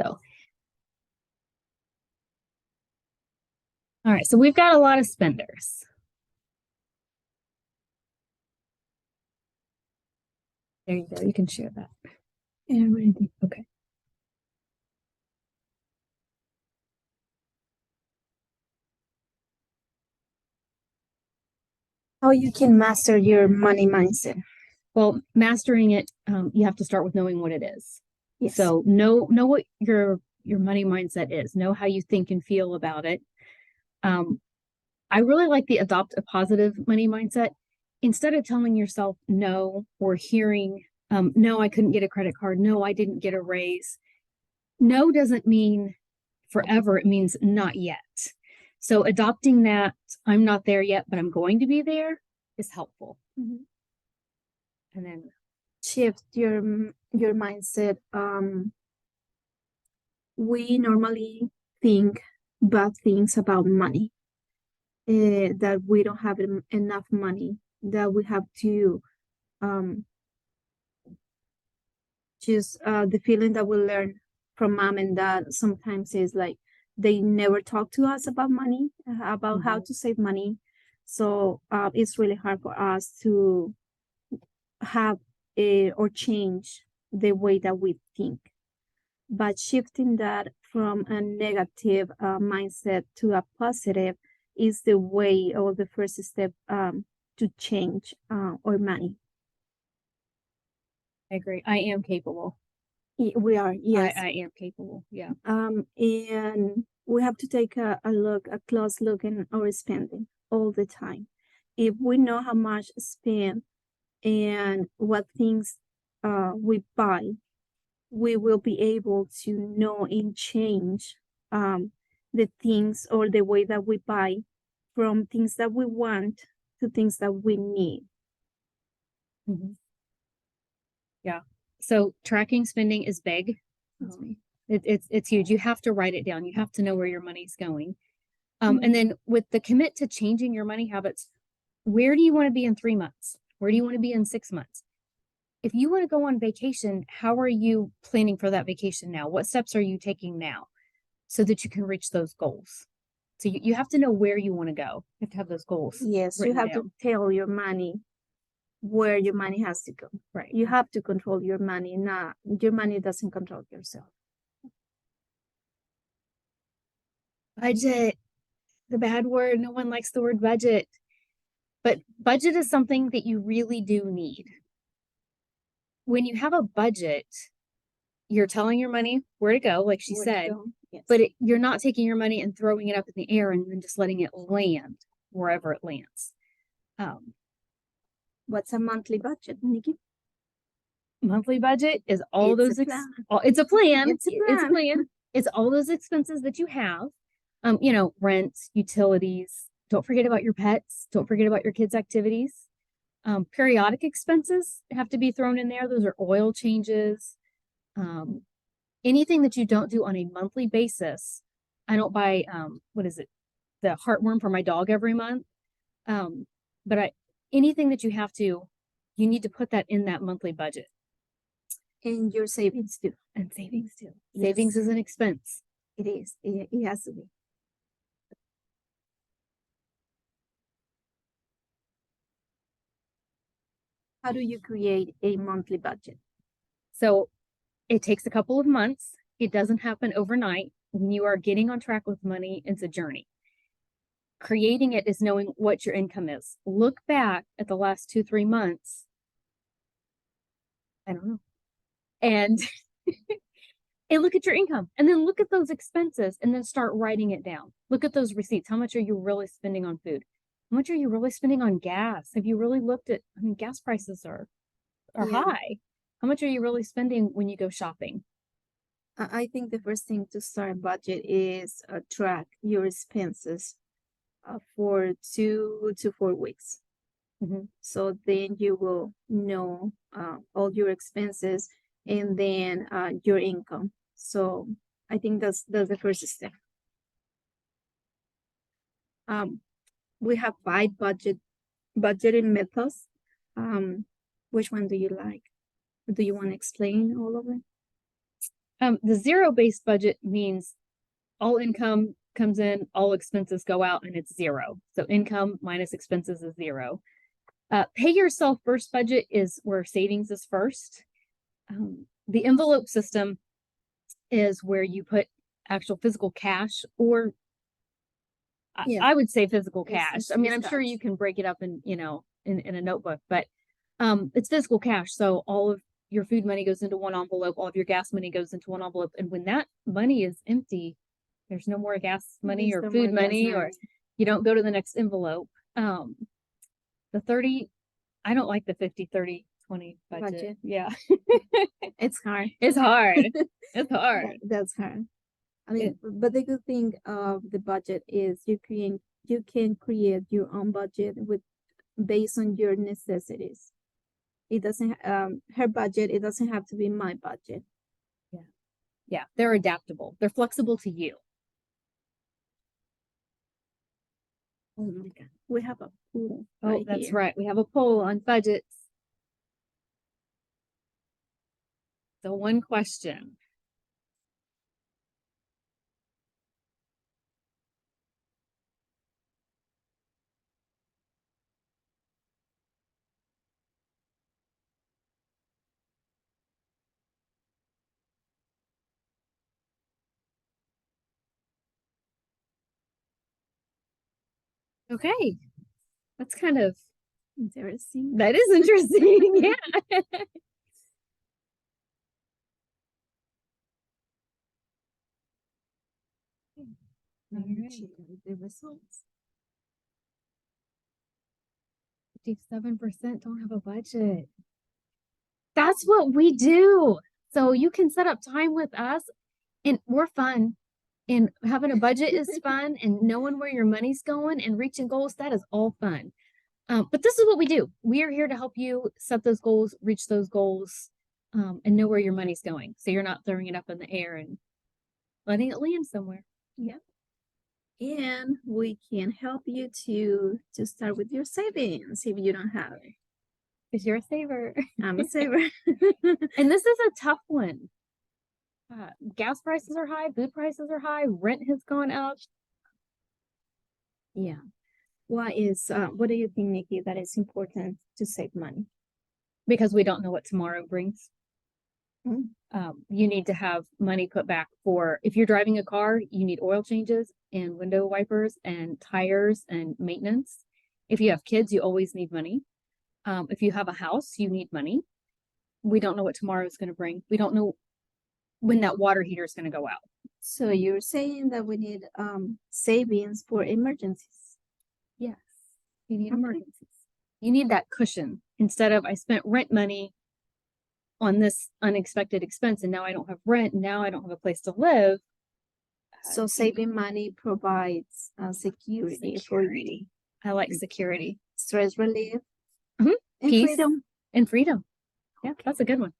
So, all right, so we've got a lot of spenders. There you go. You can share that. Okay. How you can master your money mindset. Well, mastering it, you have to start with knowing what it is. Yes. So know what your money mindset is. Know how you think and feel about it. I really like the adopt a positive money mindset. Instead of telling yourself no or hearing, no, I couldn't get a credit card. No, I didn't get a raise. No doesn't mean forever. It means not yet. So adopting that, I'm not there yet, but I'm going to be there, is helpful. Mhm. And then Shift your mindset. We normally think bad things about money, that we don't have enough money, that we have to just the feeling that we learn from mom and dad sometimes is like they never talk to us about money, about how to save money. So it's really hard for us to have or change the way that we think. But shifting that from a negative mindset to a positive is the way or the first step to change our money. I agree. I am capable. We are, yes. I am capable. Yeah. And we have to take a close look in our spending all the time. If we know how much spend and what things we buy, we will be able to know and change the things or the way that we buy from things that we want to things that we need. Yeah. So tracking spending is big. It's huge. You have to write it down. You have to know where your money's going. And then with the commit to changing your money habits, where do you want to be in 3 months? Where do you want to be in 6 months? If you want to go on vacation, how are you planning for that vacation now? What steps are you taking now so that you can reach those goals? So you have to know where you want to go. You have to have those goals. Yes, you have to tell your money where your money has to go. Right. You have to control your money. Not your money doesn't control yourself. Budget, the bad word. No one likes the word budget. But budget is something that you really do need. When you have a budget, you're telling your money where to go, like she said, yes. but you're not taking your money and throwing it up in the air and then just letting it land wherever it lands. What's a monthly budget, Nikki? Monthly budget is all It's those. It's a plan. It's a plan. It's all those expenses that you have. Rent, utilities. Don't forget about your pets. Don't forget about your kids' activities. Periodic expenses have to be thrown in there. Those are oil changes. Anything that you don't do on a monthly basis. I don't buy the heartworm for my dog every month. But anything that you need to put that in that monthly budget. And your savings too. And savings too. Yes. Savings is an expense. It is. It has to be. How do you create a monthly budget? So it takes a couple of months. It doesn't happen overnight. When you are getting on track with money, it's a journey. Creating it is knowing what your income is. Look back at the last 2-3 months. I don't know. And look at your income and then look at those expenses and then start writing it down. Look at those receipts. How much are you really spending on food? How much are you really spending on gas? Have you really looked at, gas prices are high. How much are you really spending when you go shopping? I think the first thing to start a budget is track your expenses for 2 to 4 weeks. So then you will know all your expenses and then your income. So I think that's the first step. We have 5 budgeting methods. Which one do you like? Do you want to explain all of them? The zero-based budget means all income comes in, all expenses go out, and it's zero. So income minus expenses is zero. Pay yourself first budget is where savings is first. The envelope system is where you put actual physical cash, or Yeah. I would say physical cash. It's I mean, I'm sure cash. you can break it up in, in a notebook, but it's physical cash. So all of your food money goes into one envelope, all of your gas money goes into one envelope. And when that money is empty, there's no more gas money or food money, or you don't go to the next envelope. The 30, I don't like the 50-30-20 budget. Yeah. It's hard. It's hard. It's hard. That's hard. I mean, but the good thing of the budget is you can create your own budget based on your necessities. It doesn't her budget, it doesn't have to be my budget. Yeah, they're adaptable. They're flexible to you. Oh my God. We have a pool. Oh, that's right. We have a poll on budgets. So one question. Okay. That's kind of Interesting. That is interesting. Yeah. All right. The results. 57% don't have a budget. That's what we do. So you can set up time with us, and we're fun. And having a budget is fun, and knowing where your money's going and reaching goals, that is all fun. But this is what we do. We are here to help you set those goals, reach those goals, and know where your money's going. So you're not throwing it up in the air and letting it land somewhere. Yeah. And we can help you to start with your savings if you don't have it. Because you're a saver. I'm a saver. And this is a tough one. Gas prices are high, food prices are high, rent has gone up. Yeah. What do you think, Nikki, that is important to save money? Because we don't know what tomorrow brings. You need to have money put back for, if you're driving a car, you need oil changes and window wipers and tires and maintenance. If you have kids, you always need money. If you have a house, you need money. We don't know what tomorrow is going to bring. We don't know when that water heater is going to go out. So you're saying that we need savings for emergencies? Yes. You need emergencies. You need that cushion. Instead of I spent rent money on this unexpected expense and now I don't have rent, and now I don't have a place to live. So saving money provides security for you. I like security. Stress relief. And Peace. freedom. And freedom. Yeah, that's a good one.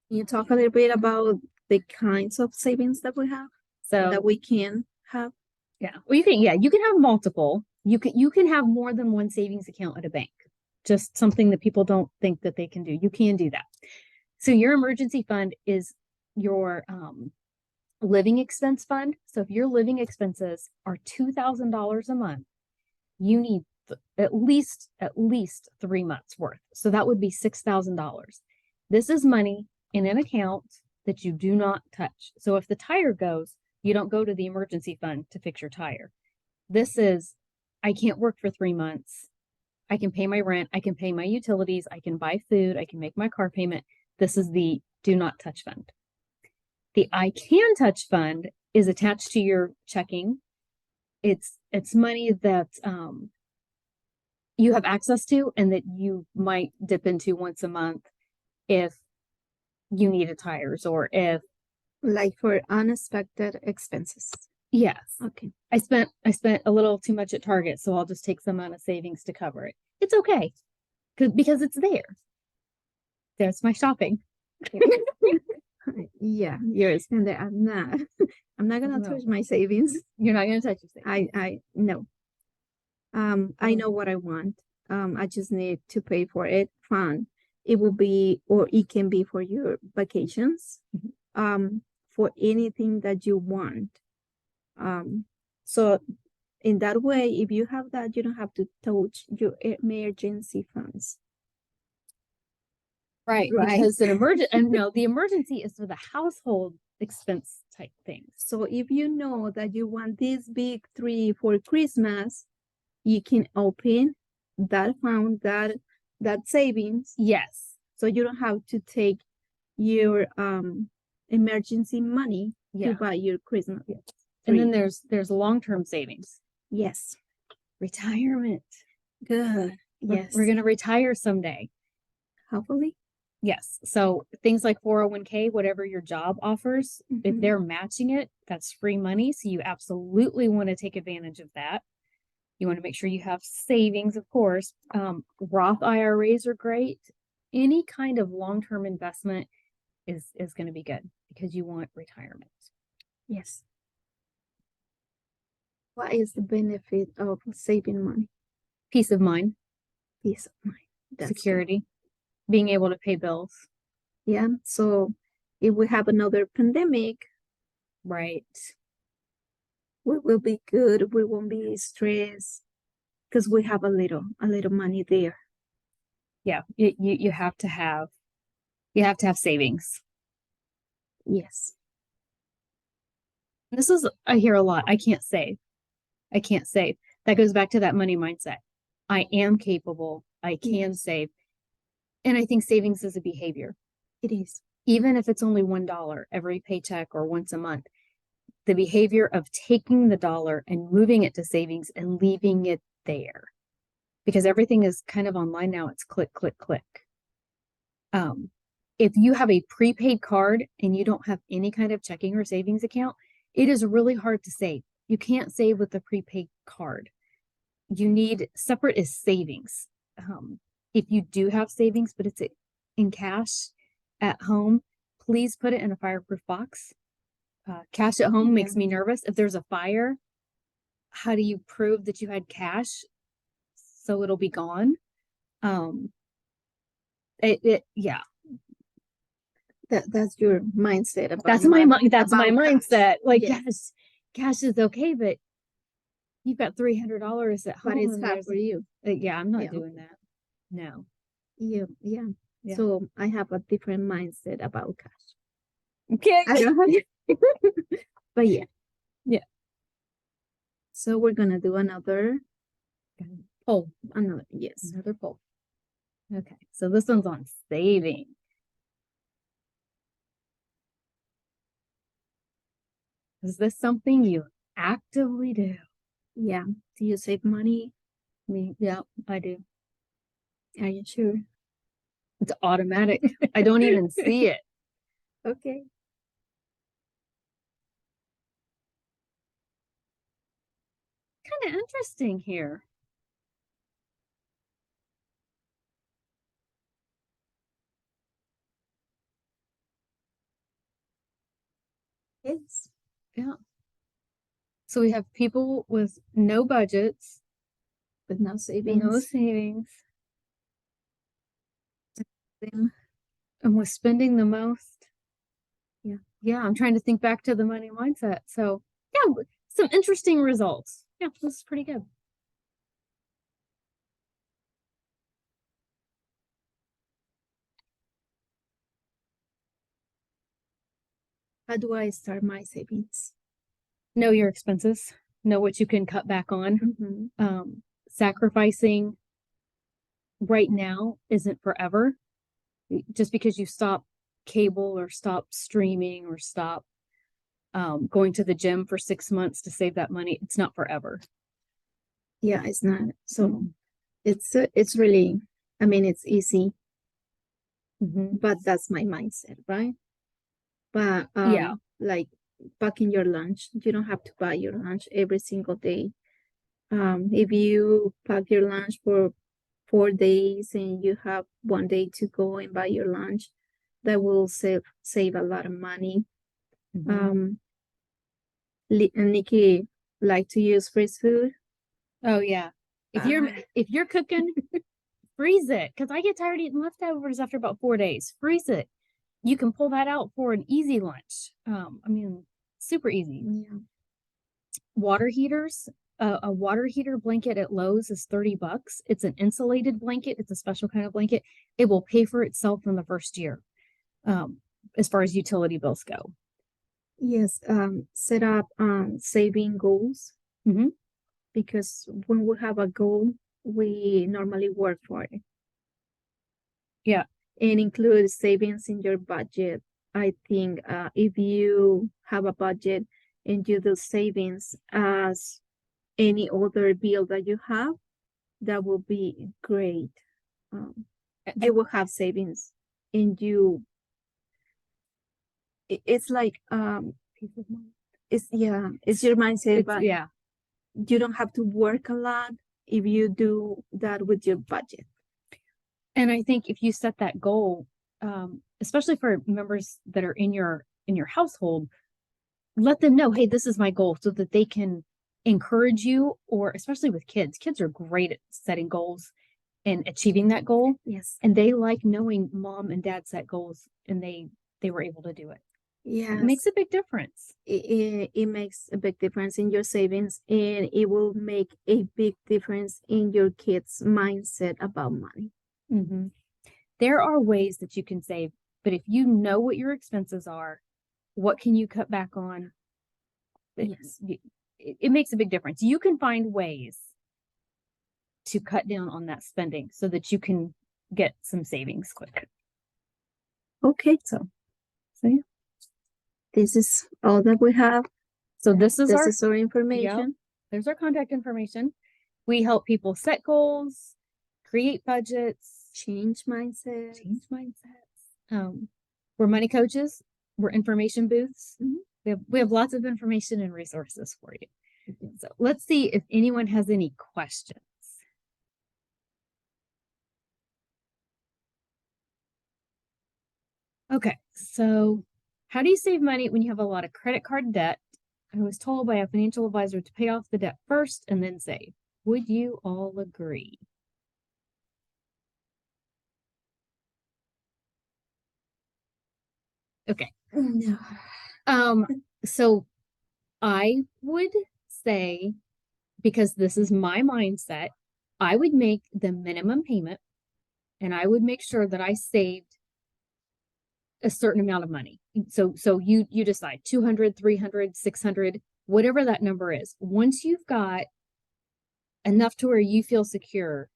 Can you talk a little bit about the kinds of savings that we have? So that we can have? Yeah. Well, you can have multiple. You can have more than one savings account at a bank. Just something that people don't think that they can do. You can do that. So your emergency fund is your living expense fund. So if your living expenses are $2,000 a month, you need at least 3 months worth. So that would be $6,000. This is money in an account that you do not touch. So if the tire goes, you don't go to the emergency fund to fix your tire. This is, I can't work for 3 months. I can pay my rent. I can pay my utilities. I can buy food. I can make my car payment. This is the do not touch fund. The I can touch fund is attached to your checking. It's money that you have access to and that you might dip into once a month if you need a tires or if like for unexpected expenses. Yes. Okay. I spent a little too much at Target, so I'll just take some amount of savings to cover it. It's okay. Because it's there. There's my shopping. Yeah, you're spending. I'm not gonna touch my savings. You're not gonna touch your savings. I no. I know what I want. I just need to pay for it. Fine. it will be, or it can be for your vacations, for anything that you want. So in that way, if you have that, you don't have to touch your emergency funds. Right. Right. Because an emergent, and no, the emergency is for the household expense type things. So if you know that you want this big tree for Christmas, you can open that fund, that savings. Yes. So you don't have to take your emergency money Yeah. to buy your Christmas. And then there's long-term savings. Yes. Retirement. Good. Yes. We're going to retire someday. Hopefully. Yes. So things like 401k, whatever your job offers, if they're matching it, that's free money. So you absolutely want to take advantage of that. You want to make sure you have savings, of course. Roth IRAs are great. Any kind of long-term investment is going to be good because you want retirement. Yes. What is the benefit of saving money? Peace of mind. Peace of mind. That's security. Good. Being able to pay bills. Yeah. So if we have another pandemic, right, we will be good. We won't be stressed because we have a little money there. Yeah, you have to have savings. Yes. This is, I hear a lot. I can't save. That goes back to that money mindset. I am capable. I can save. And I think savings is a behavior. It is. Even if it's only $1 every paycheck or once a month, the behavior of taking the dollar and moving it to savings and leaving it there. Because everything is kind of online now. It's click, click, click. If you have a prepaid card and you don't have any kind of checking or savings account, it is really hard to save. You can't save with a prepaid card. You need separate is savings. If you do have savings, but it's in cash at home, please put it in a fireproof box. Cash at home makes me nervous. If there's a fire, how do you prove that you had cash so it'll be gone? Yeah. That's your mindset about that's my mindset. Cash. Like, yes, cash is okay, but you've got $300 at home. But it's hard for you. Yeah, I'm not doing that. No. Yeah. So I have a different mindset about cash. Okay. I don't have but yeah. Yeah. So we're gonna do another poll. Another poll. Okay. So this one's on saving. Is this something you actively do? Yeah. Do you save money? Yeah, I do. Are you sure? It's automatic. I don't even see it. Okay. Kind of interesting here. Yes. Yeah. So we have people with no budgets, with no savings. No savings. And with spending the most. Yeah. Yeah, I'm trying to think back to the money mindset. So yeah, some interesting results. Yeah, this is pretty good. How do I start my savings? Know your expenses. Know what you can cut back on. Sacrificing right now isn't forever. Just because you stop cable or stop streaming or stop going to the gym for 6 months to save that money, it's not forever. Yeah, it's not. So it's really, I mean, it's easy, but that's my mindset, right? But yeah, like packing your lunch, you don't have to buy your lunch every single day. If you pack your lunch for 4 days and you have 1 day to go and buy your lunch, that will save a lot of money. Nikki like to use freeze food. Oh yeah. If you're cooking, freeze it. Cause I get tired eating leftovers after about 4 days. Freeze it. You can pull that out for an easy lunch. I mean, super easy. Yeah. Water heaters. A water heater blanket at Lowe's is $30. It's an insulated blanket. It's a special kind of blanket. It will pay for itself in the first year, as far as utility bills go. Yes, set up saving goals, Mhm. because when we have a goal, we normally work for it. Yeah. And include savings in your budget. I think if you have a budget and you do savings as any other bill that you have, that will be great. You will have savings, and it's like Peace of mind. it's your mindset, but Yeah. you don't have to work a lot if you do that with your budget. And I think if you set that goal, especially for members that are in your household, let them know, hey, this is my goal, so that they can encourage you. Or especially with kids, kids are great at setting goals and achieving that goal. Yes. And they like knowing mom and dad set goals and they were able to do it. Yeah, It makes a big difference. it makes a big difference in your savings, and it will make a big difference in your kids' mindset about money. Mm-hmm. There are ways that you can save, but if you know what your expenses are, what can you cut back on? Yes. It makes a big difference. You can find ways to cut down on that spending so that you can get some savings quick. Okay, So yeah. This is all that we have. So this is our information. Yep, there's our contact information. We help people set goals, create budgets, Change mindsets. We're money coaches. We're information booths. Mhm. We have lots of information and resources for you. So let's see if anyone has any questions. Okay, so how do you save money when you have a lot of credit card debt? I was told by a financial advisor to pay off the debt first and then save. Would you all agree? Okay. No. So I would say, because this is my mindset, I would make the minimum payment and I would make sure that I saved a certain amount of money. So you decide 200, 300, 600, whatever that number is. Once you've got enough to where you feel secure,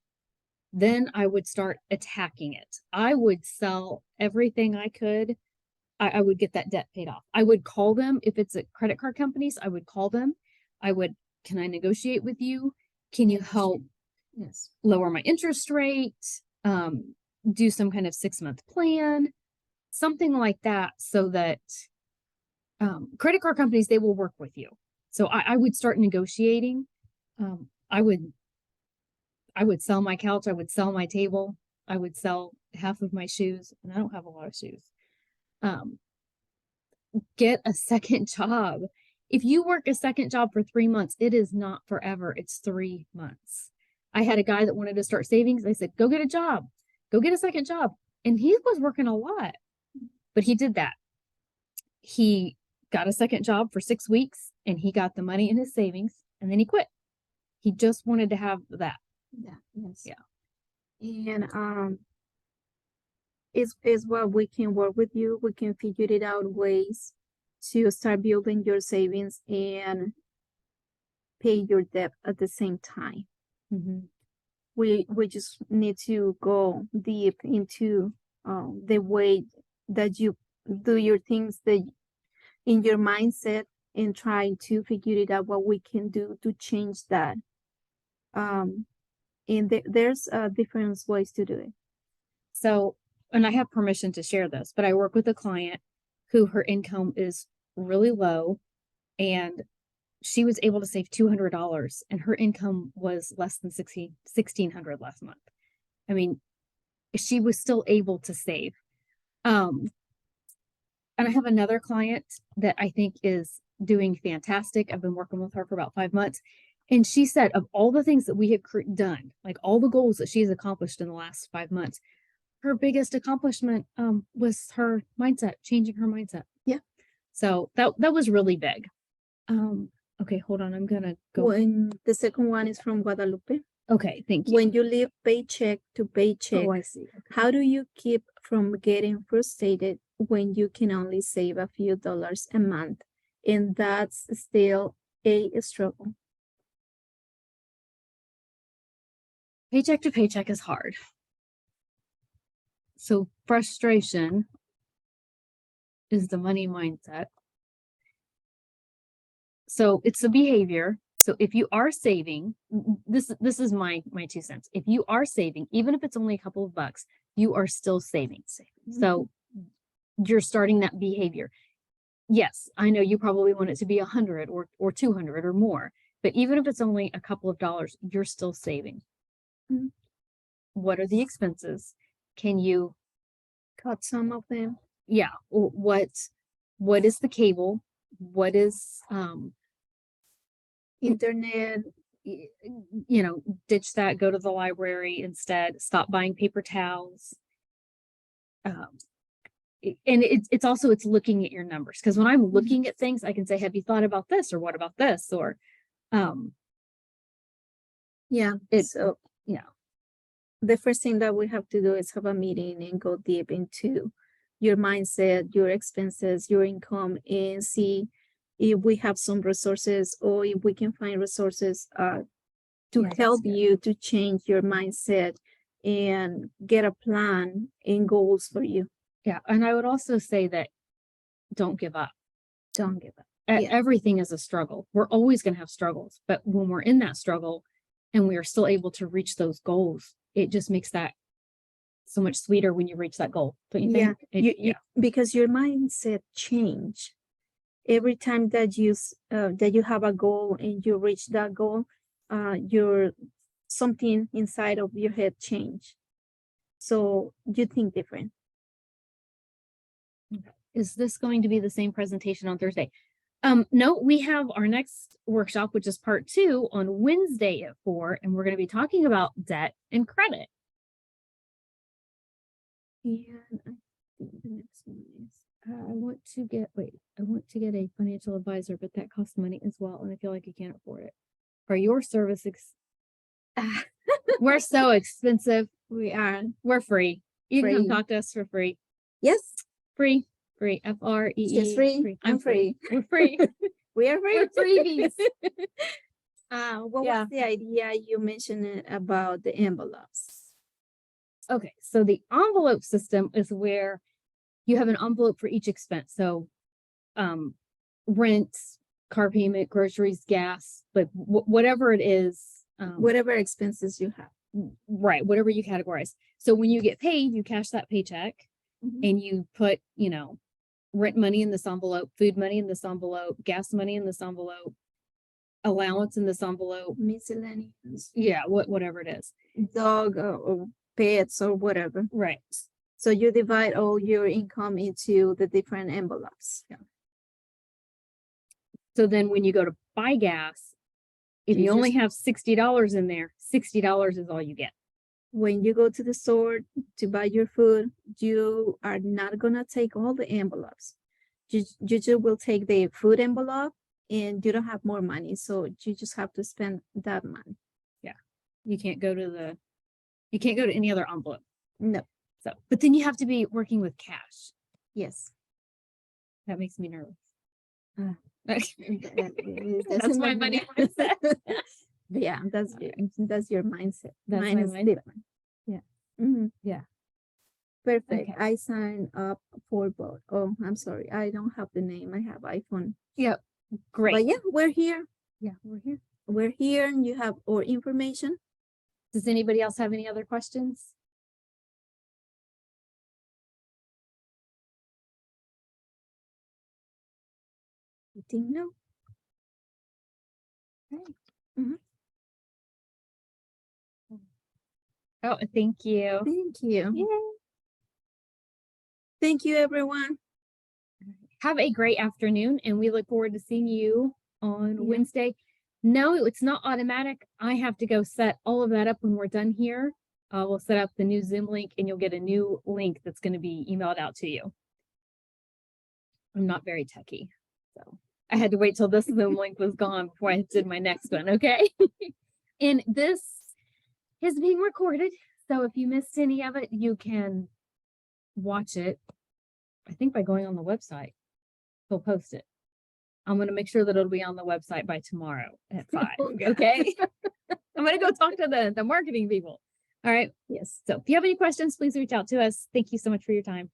then I would start attacking it. I would sell everything I could. I would get that debt paid off. I would call them if it's at credit card companies. I would call them. Can I negotiate with you? Can you help lower my interest rate? Do some kind of 6-month plan, something like that, so that credit card companies, they will work with you. So I would start negotiating. I would sell my couch. I would sell my table. I would sell half of my shoes, and I don't have a lot of shoes. Get a second job. If you work a second job for 3 months, it is not forever. It's 3 months. I had a guy that wanted to start savings. I said, go get a job, go get a second job. And he was working a lot, but he did that. He got a second job for 6 weeks and he got the money in his savings and then he quit. He just wanted to have that. Yeah. Yes. Yeah. And is what we can work with you. We can figure it out ways to start building your savings and pay your debt at the same time. Mm-hmm. We just need to go deep into the way that you do your things, that in your mindset, and try to figure it out what we can do to change that. And there's different ways to do it. So, and I have permission to share this, but I work with a client who her income is really low and she was able to save $200 and her income was less than $1,600 last month. I mean, she was still able to save. And I have another client that I think is doing fantastic. I've been working with her for about 5 months. And she said of all the things that we have done, like all the goals that she's accomplished in the last 5 months, her biggest accomplishment was her mindset, changing her mindset. Yeah. So that was really big. Okay, hold on. I'm gonna go. When the second one is from Guadalupe. Okay, thank you. When you live paycheck to paycheck, Oh, I see. Okay. how do you keep from getting frustrated when you can only save a few dollars a month? And that's still a struggle. Paycheck to paycheck is hard. So frustration is the money mindset. So it's the behavior. So if you are saving, this is my 2 cents. If you are saving, even if it's only a couple of bucks, you are still saving. So you're starting that behavior. Yes, I know you probably want it to be 100 or 200 or more, but even if it's only a couple of dollars, you're still saving. Mhm. What are the expenses? Can you Cut some of them. yeah, what is the cable? What is Internet. Ditch that, go to the library instead, stop buying paper towels. And it's also looking at your numbers, because when I'm looking at things, I can say, have you thought about this, or what about this, or Yeah. So yeah, the first thing that we have to do is have a meeting and go deep into your mindset, your expenses, your income, and see if we have some resources or if we can find resources to Yeah, help that's good. you to change your mindset and get a plan and goals for you. Yeah, and I would also say that don't give up. Don't give up. Yeah. Everything is a struggle. We're always going to have struggles, but when we're in that struggle and we are still able to reach those goals, it just makes that so much sweeter when you reach that goal. Don't you think? You, because your mindset change every time that you have a goal and you reach that goal. Your something inside of your head change, so you think different. Is this going to be the same presentation on Thursday? No, we have our next workshop, which is part 2, on Wednesday at 4, and we're going to be talking about debt and credit. And I think the next one is I want to get a financial advisor, but that costs money as well, and I feel like I can't afford it. Are your services? We're so expensive. We're free. You can come talk to us for free. Yes. Free. FREE. Just free. I'm free. We're free. We are free. We're freebies. What was the idea you mentioned about the envelopes? Okay, so the envelope system is where you have an envelope for each expense. So rent, car payment, groceries, gas, but whatever it is. Whatever expenses you have. Right, whatever you categorize. So when you get paid, you cash that paycheck and you put, rent money in this envelope, food money in this envelope, gas money in this envelope, allowance in this envelope. Miscellaneous. Yeah, whatever it is. Dog or pets or whatever. Right. So you divide all your income into the different envelopes. Yeah. So then when you go to buy gas, if you only have $60 in there, $60 is all you get. When you go to the store to buy your food, you are not gonna take all the envelopes. You just will take the food envelope, and you don't have more money, so you just have to spend that money. Yeah, you can't go to any other envelope. No. So, but then you have to be working with cash. Yes. That makes me nervous. That's my money mindset. Yeah, that's your mindset. That's Mine my is mindset. different. Yeah. Yeah. Perfect. Okay. I signed up for both. Oh, I'm sorry. I don't have the name. I have iPhone. Yep. Great. But yeah, we're here. Yeah, we're here. We're here, and you have our information. Does anybody else have any other questions? I think no. Okay. Mhm. Oh, thank you. Thank you. Yay. Thank you, everyone. Have a great afternoon, and we look forward to seeing you on Wednesday. No, it's not automatic. I have to go set all of that up when we're done here. We'll set up the new Zoom link and you'll get a new link that's going to be emailed out to you. I'm not very techy, so I had to wait till this Zoom link was gone before I did my next one. Okay. And this is being recorded. So if you missed any of it, you can watch it, I think, by going on the website. We'll post it. I'm going to make sure that it'll be on the website by tomorrow at 5. Okay. I'm going to go talk to the marketing people. All right. Yes. So if you have any questions, please reach out to us. Thank you so much for your time.